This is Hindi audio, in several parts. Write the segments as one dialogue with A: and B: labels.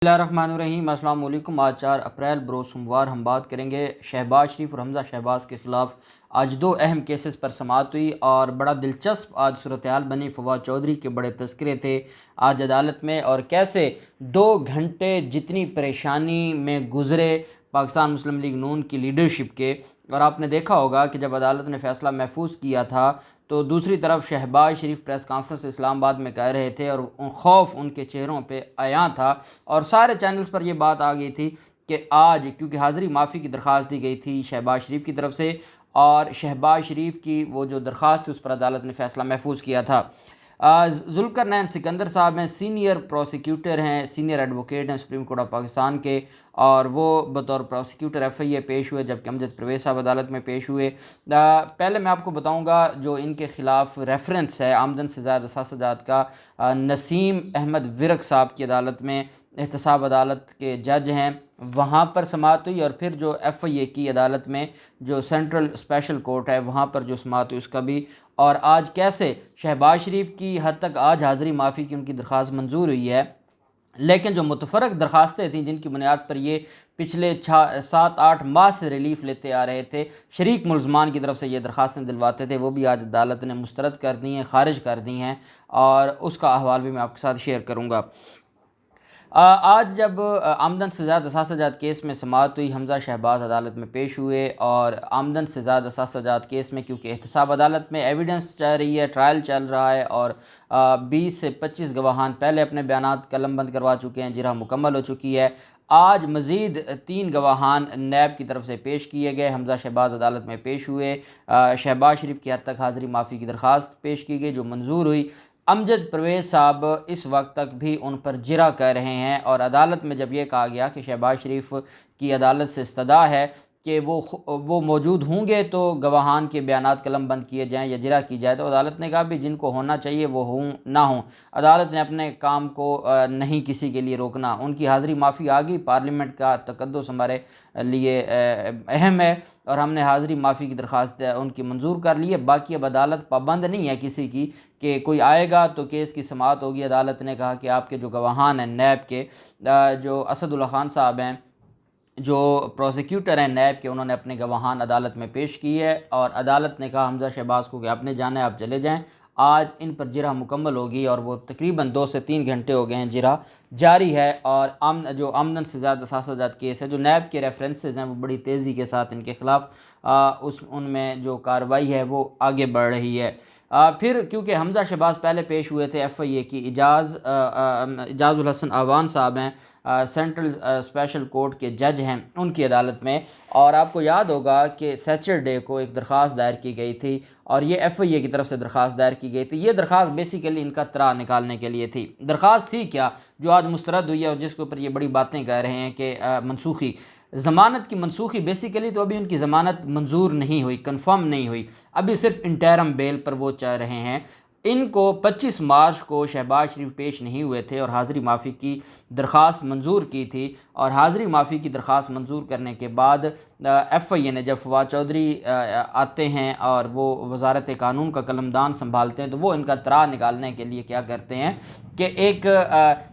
A: बिस्मिल्लाहिर्रहमानिर्रहीम। अस्सलाम वालेकुम। आज 4 अप्रैल बरोज़ सोमवार हम बात करेंगे शहबाज शरीफ और हमज़ा शहबाज के ख़िलाफ़ आज दो अहम केसेस पर समाअत हुई और बड़ा दिलचस्प आज सूरत हाल बनी। फवाद चौधरी के बड़े तज़किरे थे आज अदालत में और कैसे 2 घंटे जितनी परेशानी में गुज़रे पाकिस्तान मुस्लिम लीग नून की लीडरशिप के। और आपने देखा होगा कि जब अदालत ने फ़ैसला महफूज किया था तो दूसरी तरफ शहबाज शरीफ प्रेस कॉन्फ्रेंस इस्लामाबाद में कह रहे थे और खौफ उनके चेहरों पे आया था और सारे चैनल्स पर यह बात आ गई थी कि आज क्योंकि हाज़िरी माफ़ी की दरख्वास्त दी गई थी शहबाज शरीफ की तरफ से और शहबाज शरीफ की वो जो दरख्वास्त थी उस पर अदालत ने फ़ैसला महफूज किया था। ज़ुल्फ़िकार सिकंदर साहब हैं, सीनियर प्रोसिक्यूटर हैं, सीनियर एडवोकेट हैं सुप्रीम कोर्ट ऑफ पाकिस्तान के और वो बतौर प्रोसिक्यूटर FIA पेश हुए जबकि अमजद परवेज़ साहब अदालत में पेश हुए। पहले मैं आपको बताऊंगा जो इनके ख़िलाफ़ रेफरेंस है आमदन से ज़्यादा असासजात का नसीम अहमद विरक साहब की अदालत में एहतसाब अदालत के जज हैं वहाँ पर समाअत हुई और फिर जो FIA की अदालत में जो सेंट्रल स्पेशल कोर्ट है वहाँ पर जो समाअत हुई उसका भी। और आज कैसे शहबाज शरीफ की हद तक आज हाज़िरी माफ़ी की उनकी दरख्वास्त मंजूर हुई है, लेकिन जो मुतफ़रक़ दरख्वास्तें थीं जिनकी बुनियाद पर ये पिछले 7-8 माह से रिलीफ़ लेते आ रहे थे, शरीक मुल्ज़मान की तरफ से ये दरख्वास्तें दिलवाते थे, वो भी आज अदालत ने मुस्तरद कर दी हैं, ख़ारिज कर दी हैं और उसका अहवाल भी मैं आपके साथ शेयर करूँगा। आज जब आमदन से ज़्यादा असासजात केस में समाअत हुई, हमज़ा शहबाज अदालत में पेश हुए और आमदन से ज़्यादा असासजात केस में क्योंकि एहतसाब अदालत में एविडेंस चल रही है, ट्रायल चल रहा है और 20 से 25 गवाहान पहले अपने बयानात कलमबंद करवा चुके हैं, जिरह मुकम्मल हो चुकी है। आज मज़ीद 3 गवाहान नैब की तरफ से पेश किए गए, हमज़ा शहबाज अदालत में पेश हुए। शहबाज शरीफ की हद तक हाज़िरी माफ़ी की दरख्वास्त पेश की गई जो मंजूर हुई। अमजद परवेज़ साहब इस वक्त तक भी उन पर जिरा कर रहे हैं और अदालत में जब ये कहा गया कि शहबाज शरीफ की अदालत से इस्तदा है कि वो मौजूद होंगे तो गवाहान के बयानात कलम बंद किए जाएँ या जिरा की जाए, तो अदालत ने कहा भी जिनको होना चाहिए वो हों ना हों। अदालत ने अपने काम को नहीं किसी के लिए रोकना। उनकी हाज़िरी माफ़ी आ गई, पार्लियामेंट का तकद्दुस हमारे लिए अहम है और हमने हाज़िरी माफ़ी की दरख्वास्त उनकी मंजूर कर ली है। बाकी अब अदालत पाबंद नहीं है किसी की कि कोई आएगा तो केस की समाअत होगी। अदालत ने कहा कि आपके जो गवाहान हैं नैब के, जो असदुल्ला खान साहब हैं जो प्रोसिक्यूटर हैं नैब के, उन्होंने अपने गवाहान अदालत में पेश किए है और अदालत ने कहा हमज़ा शहबाज को कि आपने जाना है आप चले जाएँ। आज इन पर जिरा मुकम्मल होगी और वो तकरीबन 2 से 3 घंटे हो गए हैं जिरा जारी है। और जो आमदन से ज़्यादा असासजात केस है, जो नैब के रेफरेंसेज हैं वो बड़ी तेज़ी के साथ इनके ख़िलाफ़ उनमें जो कार्रवाई है वो आगे बढ़ रही है। फिर क्योंकि हमज़ा शहबाज पहले पेश हुए थे FIA की इजाज़ुल हसन आवान साहब हैं, सेंट्रल स्पेशल कोर्ट के जज हैं उनकी अदालत में। और आपको याद होगा कि सैटरडे को एक दरख्वास्त दायर की गई थी और ये FIA की तरफ से दरख्वास्त दायर की गई थी। ये दरख्वास्त बेसिकली इनका तरा निकालने के लिए थी। दरख्वास्त थी क्या जो आज मुस्तरद हुई है और जिसके ऊपर ये बड़ी बातें कह रहे हैं कि मनसूखी ज़मानत की मनसूखी। बेसिकली तो अभी उनकी ज़मानत मंजूर नहीं हुई, कंफर्म नहीं हुई, अभी सिर्फ इंटरम बेल पर वो चाह रहे हैं। इनको 25 मार्च को शहबाज शरीफ पेश नहीं हुए थे और हाज़िरी माफ़ी की दरख्वास्त मंजूर की थी और हाज़िरी माफ़ी की दरख्वास्त मंजूर करने के बाद FIA ने जब फवाद चौधरी आते हैं और वो वज़ारत कानून का कलमदान संभालते हैं तो वो इनका तरा निकालने के लिए क्या करते हैं कि एक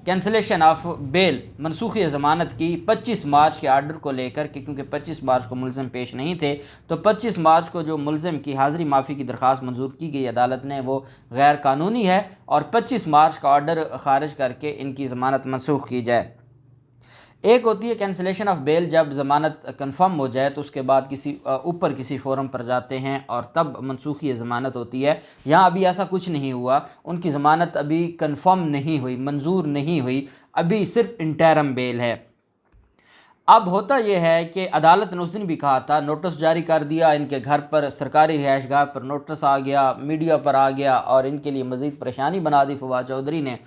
A: कैंसलेशन ऑफ बेल मनसूखी ज़मानत की 25 मार्च के आर्डर को लेकर के, क्योंकि 25 मार्च को मुलज़िम पेश नहीं थे तो 25 मार्च को जो मुलज़िम की हाज़िरी माफ़ी की दरख्वास्त मंजूर की गई अदालत ने वो गैर कानूनी है और 25 मार्च का ऑर्डर ख़ारिज करके इनकी ज़मानत मनसूख की जाए। एक होती है कैंसलेशन ऑफ बेल, जब ज़मानत कंफर्म हो जाए तो उसके बाद किसी फोरम पर जाते हैं और तब मनसूखी ज़मानत होती है। यहाँ अभी ऐसा कुछ नहीं हुआ, उनकी ज़मानत अभी कंफर्म नहीं हुई, मंजूर नहीं हुई, अभी सिर्फ इंटरम बेल है। अब होता यह है कि अदालत ने उस दिन भी कहा था, नोटिस जारी कर दिया, इनके घर पर सरकारी रिहाइशगाह पर नोटिस आ गया, मीडिया पर आ गया और इनके लिए मज़ीद परेशानी बना दी फवाद चौधरी ने।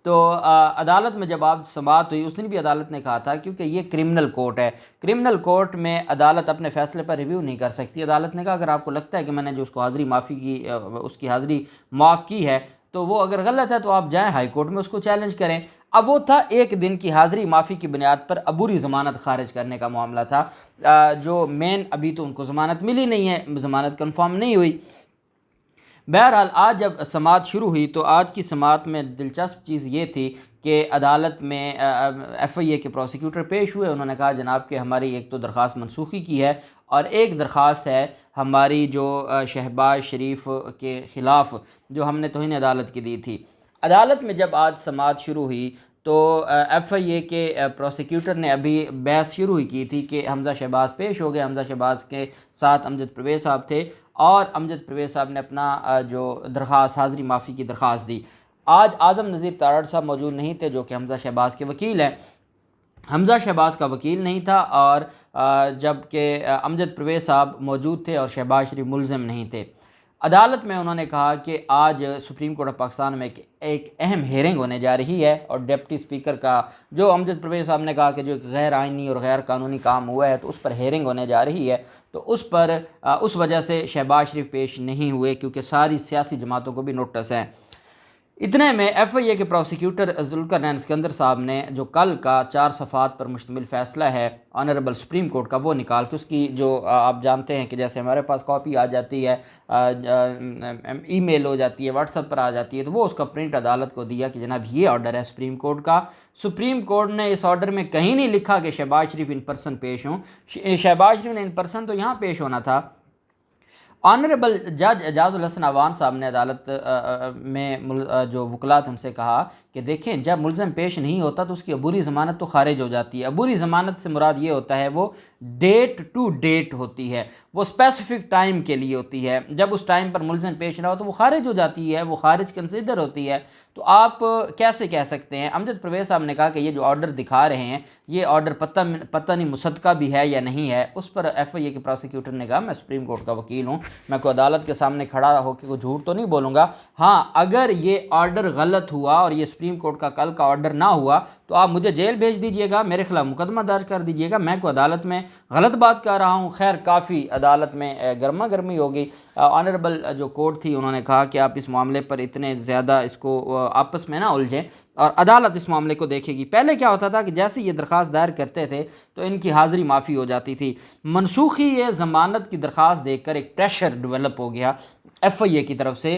A: तो अदालत में जब आज समाअत हुई उस दिन भी अदालत ने कहा था क्योंकि ये क्रिमिनल कोर्ट है, क्रिमिनल कोर्ट में अदालत अपने फ़ैसले पर रिव्यू नहीं कर सकती। अदालत ने कहा अगर आपको लगता है कि मैंने जो उसको हाज़िरी माफ़ी की उसकी हाज़िरी माफ़ की है तो वो अगर गलत है तो आप जाएँ हाई कोर्ट में उसको चैलेंज करें। अब वो था एक दिन की हाज़िरी माफ़ी की बुनियाद पर अबूरी ज़मानत खारिज करने का मामला था। जो मेन अभी तो उनको ज़मानत मिली नहीं है, ज़मानत कन्फर्म नहीं हुई। बहरहाल आज जब समाअत शुरू हुई तो आज की समाअत में दिलचस्प चीज़ ये थी कि अदालत में FIA के प्रोसिक्यूटर पेश हुए। उन्होंने कहा जनाब कि हमारी एक तो दरख्वास्त मनसूखी की है और एक दरख्वास्त है हमारी जो शहबाज शरीफ के ख़िलाफ़ जो हमने तौहीन अदालत की दी थी। अदालत में जब आज समाअत शुरू हुई तो FIA के प्रोसिक्यूटर ने अभी बहस शुरू ही की थी कि हमज़ा शहबाज पेश हो गए। हमज़ा शहबाज के साथ अमजद परवेज़ साहब थे और अमजद परवेज़ साहब ने अपना जो दरख्वास्त हाज़री माफ़ी की दरख्वास्त दी। आज आज़म नज़ीर तारड़ साहब मौजूद नहीं थे जो कि हमज़ा शहबाज के वकील हैं। हमज़ा शहबाज का वकील नहीं था और जबकि अमजद परवेज़ साहब मौजूद थे और शहबाज शरीफ मुल्ज़िम नहीं थे। अदालत में उन्होंने कहा कि आज सुप्रीम कोर्ट ऑफ पाकिस्तान में एक अहम हेयरिंग होने जा रही है और डिप्टी स्पीकर का जो अमजद परवेज़ साहब ने कहा कि जो गैर आइनी और गैर कानूनी काम हुआ है तो उस पर हेयरिंग होने जा रही है, तो उस वजह से शहबाज शरीफ पेश नहीं हुए क्योंकि सारी सियासी जमातों को भी नोटिस हैं। इतने में FIA के प्रोसिक्यूटर ज़ुल्फ़िकार सिकंदर साहब ने जो कल का 4 सफ़ात पर मुश्तमिल फ़ैसला है ऑनरेबल सुप्रीम कोर्ट का वो निकाल के उसकी जो आप जानते हैं कि जैसे हमारे पास कॉपी आ जाती है, ईमेल हो जाती है, व्हाट्सएप पर आ जाती है, तो वो उसका प्रिंट अदालत को दिया कि जनाब ये ऑर्डर है सुप्रीम कोर्ट का। सुप्रीम कोर्ट ने इस ऑर्डर में कहीं नहीं लिखा कि शहबाज शरीफ इन पर्सन पेश हों। शहबाज शरीफ ने इन पर्सन तो यहाँ पेश होना था। ऑनरेबल जज एजाजुल हसन अवान साहब ने अदालत में जो वकलात उनसे कहा कि देखें जब मुल्ज़िम पेश नहीं होता तो उसकी अबूरी ज़मानत तो खारिज हो जाती है। अबूरी ज़मानत से मुराद ये होता है वो डेट टू डेट होती है, वो स्पेसिफिक टाइम के लिए होती है। जब उस टाइम पर मुल्ज़िम पेश ना हो तो वो खारिज हो जाती है, वो खारिज कंसिडर होती है। तो आप कैसे कह सकते हैं? अमजद परवेज़ साहब ने कहा कि ये जो ऑर्डर दिखा रहे हैं ये ऑर्डर पता नहीं मुसद्दक़ा भी है या नहीं है। उस पर FIA के प्रोसिक्यूटर ने कहा मैं सुप्रीम कोर्ट का वकील हूँ, मैं कोई अदालत के सामने खड़ा होकर कोई झूठ तो नहीं बोलूँगा। हाँ, अगर ये ऑर्डर गलत हुआ और ये सुप्रीम कोर्ट का कल का ऑर्डर ना हुआ तो आप मुझे जेल भेज दीजिएगा, मेरे खिलाफ मुकदमा दर्ज कर दीजिएगा, मैं कोई अदालत में गलत बात कर रहा हूँ। खैर काफ़ी अदालत में गर्मा गर्मी होगी। ऑनरेबल जो कोर्ट थी उन्होंने कहा कि आप इस मामले पर इतने ज़्यादा इसको आपस में ना उलझें और अदालत इस मामले को देखेगी। पहले क्या होता था कि जैसे ये दरख्वास्त दायर करते थे तो इनकी हाज़री माफ़ी हो जाती थी। मनसूखी ये ज़मानत की दरख्वास्त देखकर एक प्रेशर डेवलप हो गया FIA की तरफ से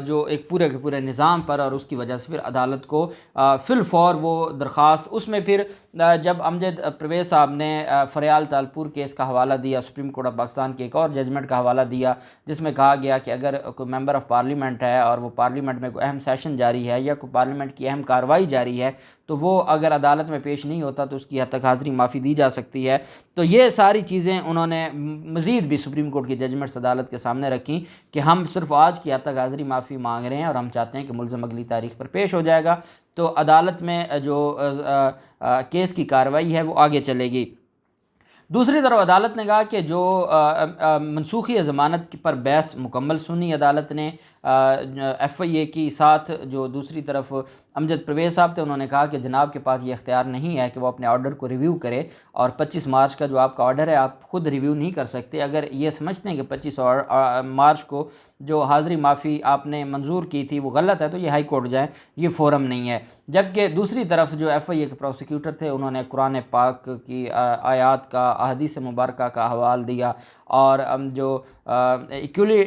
A: जो एक पूरे के पूरे निज़ाम पर, और उसकी वजह से फिर अदालत को फिल फॉर वो दरख्वास्त उसमें फिर जब अमजद परवेज़ साहब ने फ़रियाल तालपुर केस का हवाला दिया, सुप्रीम कोर्ट ऑफ पाकिस्तान के एक और जजमेंट का हवाला दिया जिसमें कहा गया कि अगर कोई मेंबर ऑफ़ पार्लियामेंट है और वो पार्लियामेंट में कोई अहम सेशन जारी है या कोई पार्लियामेंट की अहम कार्रवाई जारी है तो वो अगर अदालत में पेश नहीं होता तो उसकी हद तक हाज़री माफ़ी दी जा सकती है। तो ये सारी चीज़ें उन्होंने मज़ीद भी सुप्रीम कोर्ट की जजमेंट्स अदालत के सामने रखी कि हम सिर्फ आज की हद तक हाज़री माफ़ी मांग रहे हैं और हम चाहते हैं कि मुल्ज़िम अगली तारीख पर पेश हो जाएगा। तो अदालत में जो केस की कार्रवाई है वो आगे चलेगी। दूसरी तरफ अदालत ने कहा कि जो मनसूखी ज़मानत पर बहस मुकम्मल सुनी अदालत ने FIA की, साथ जो दूसरी तरफ अमजद परवेज़ साहब थे उन्होंने कहा कि जनाब के पास ये इख्तियार नहीं है कि वो अपने ऑर्डर को रिव्यू करे और 25 मार्च का जो आपका ऑर्डर है आप ख़ुद रिव्यू नहीं कर सकते। अगर ये समझते हैं कि 25 मार्च को जो हाज़री माफ़ी आपने मंजूर की थी वो गलत है तो ये हाई कोर्ट जाएँ, ये फ़ोरम नहीं है। जबकि दूसरी तरफ जो FIA के प्रोसिक्यूटर थे उन्होंने कुरान पाक की आयात का, अहदीस मुबारका का हवाला दिया और जो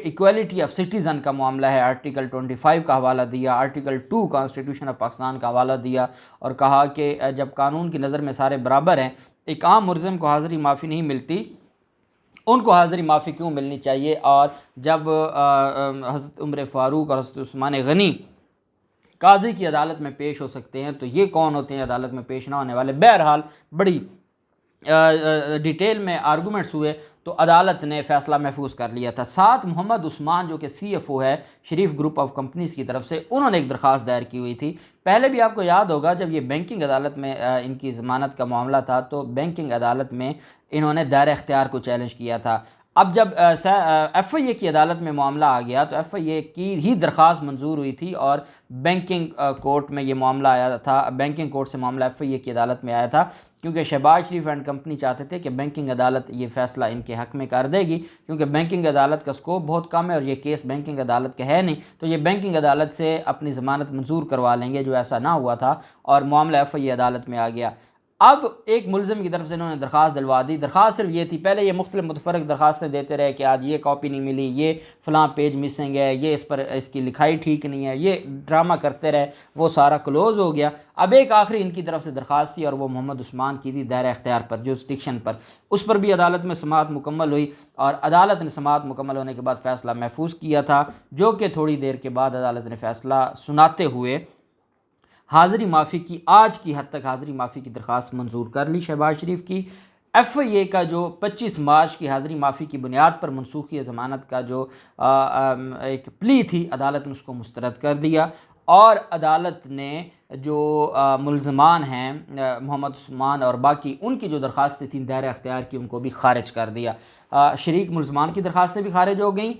A: इक्वलिटी ऑफ सिटीज़न का मामला है आर्टिकल 25 का हवाला दिया, आर्टिकल 2 कॉन्स्टिट्यूशन ऑफ पाकिस्तान का हवाला दिया और कहा कि जब कानून की नज़र में सारे बराबर हैं, एक आम मुल्ज़िम को हाज़री माफ़ी नहीं मिलती, उनको हाज़री माफ़ी क्यों मिलनी चाहिए। और जब हज़रत उमर फ़ारूक और हज़रत उस्मान गनी काजी की अदालत में पेश हो सकते हैं तो ये कौन होते हैं अदालत में पेश ना होने वाले। बहरहाल बड़ी डिटेल में आर्गूमेंट्स हुए तो अदालत ने फ़ैसला महफूज कर लिया था। साथ मोहम्मद उस्मान जो कि CFO है शरीफ ग्रुप ऑफ कंपनीज़ की तरफ से, उन्होंने एक दरख्वास्त दायर की हुई थी। पहले भी आपको याद होगा जब ये बैंकिंग अदालत में इनकी ज़मानत का मामला था तो बैंकिंग अदालत में इन्होंने दायरे इख्तियार को चैलेंज किया था। अब जब FIA की अदालत में मामला आ गया तो FIA की ही दरख्वास्त मंजूर हुई थी और बैंकिंग कोर्ट में ये मामला आया था। बैंकिंग कोर्ट से मामला FIA की अदालत में आया था क्योंकि शहबाज शरीफ एंड कंपनी चाहते थे कि बैंकिंग अदालत ये फ़ैसला इनके हक़ में कर देगी, क्योंकि बैंकिंग अदालत का स्कोप बहुत कम है और ये केस बैंकिंग अदालत का है नहीं, तो ये बैंकिंग अदालत से अपनी ज़मानत मंजूर करवा लेंगे, जो ऐसा ना हुआ था और मामला FIA अदालत में आ गया। अब एक मुलज़िम की तरफ से इन्होंने दरख्वास्त दिलवा दी। दरख्वास्त सिर्फ ये थी, पहले ये मुख्तलिफ मुतफ़रक़ दरख्वास्तें देते रहे कि आज ये कॉपी नहीं मिली, ये फ़लाँ पेज मिसिंग है, ये इस पर इसकी लिखाई ठीक नहीं है, ये ड्रामा करते रहे, वो सारा क्लोज़ हो गया। अब एक आखिरी इनकी तरफ से दरख्वास्त थी और वो मोहम्मद उस्मान की थी, दायरा इख्तियार पर, जुरिस्डिक्शन पर। उस पर भी अदालत में समाअत मुकम्मल हुई और अदालत ने समाअत मुकम्मल होने के बाद फ़ैसला महफूज किया था, जो कि थोड़ी देर के बाद अदालत ने फ़ैसला सुनाते हुए हाज़री माफ़ी की, आज की हद तक हाज़री माफ़ी की दरख्वास्त मंजूर कर ली शहबाज शरीफ की। FIA का जो 25 मार्च की हाज़री माफ़ी की बुनियाद पर मनसूखी ज़मानत का जो एक प्ली थी, अदालत ने उसको मुस्तरद कर दिया और अदालत ने जो मुल्ज़मान हैं मोहम्मद उस्मान और बाकी, उनकी जो दरख्वास्तें थीं दायरा इख्तियार की, उनको भी खारिज कर दिया। शरीक मुल्ज़मान की दरख्वास्तें भी खारिज हो गई।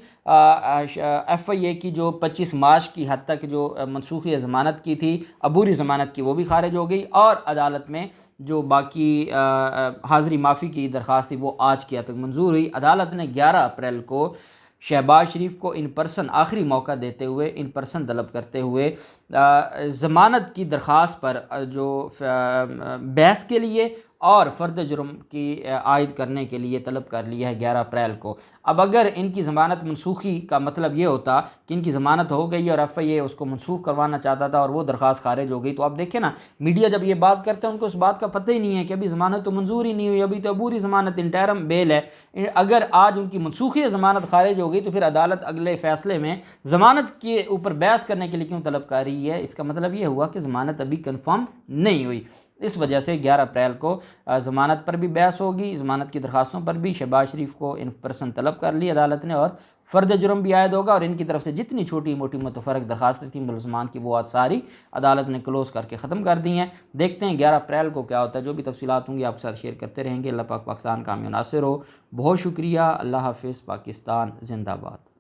A: FIA की जो 25 मार्च की हद तक जो मनसूखी ज़मानत की थी, अबूरी ज़मानत की, वो भी खारिज हो गई और अदालत में जो बाकी हाज़री माफ़ी की दरख्वास्त थी वो आज की हद तक मंजूर हुई। अदालत ने 11 अप्रैल को शहबाज शरीफ को इन पर्सन आखिरी मौका देते हुए, इन पर्सन तलब करते हुए ज़मानत की दरख्वास्त पर जो बहस के लिए और फ़र्द जुर्म की आयद करने के लिए तलब कर लिया है 11 अप्रैल को। अब अगर इनकी ज़मानत मनसूखी का मतलब ये होता कि इनकी ज़मानत हो गई और FIA उसको मनसूख करवाना चाहता था और वो दरख्वास्त खारिज हो गई, तो आप देखें ना, मीडिया जब ये बात करते हैं उनको उस बात का पता ही नहीं है कि अभी ज़मानत तो मंजूर ही नहीं हुई, अभी तो अबूरी ज़मानत, इंटरम बेल है। अगर आज उनकी मनसूखी ज़मानत खारिज हो गई तो फिर अदालत अगले फ़ैसले में ज़मानत के ऊपर बहस करने के लिए क्यों तलब कर रही है? इसका मतलब ये हुआ कि ज़मानत अभी कन्फर्म नहीं हुई। इस वजह से 11 अप्रैल को ज़मानत पर भी बहस होगी, ज़मानत की दरख्वास्तों पर भी। शहबाज शरीफ को इन पर्सन तलब कर ली अदालत ने और फ़र्द जुर्म भी आयद होगा और इनकी तरफ से जितनी छोटी मोटी मुतफ़रक़ दरख्वास्तें थी मुल्ज़मान की, वो आज सारी अदालत ने क्लोज़ करके ख़त्म कर दी हैं। देखते हैं 11 अप्रैल को क्या होता है। जो भी तफ़सीलात होंगी आपके साथ शेयर करते रहेंगे। अल्लाह पाक पाकिस्तान कामयाब नासिर हो। बहुत शुक्रिया। अल्लाह हाफ़िज़। पाकिस्तान ज़िंदाबाद।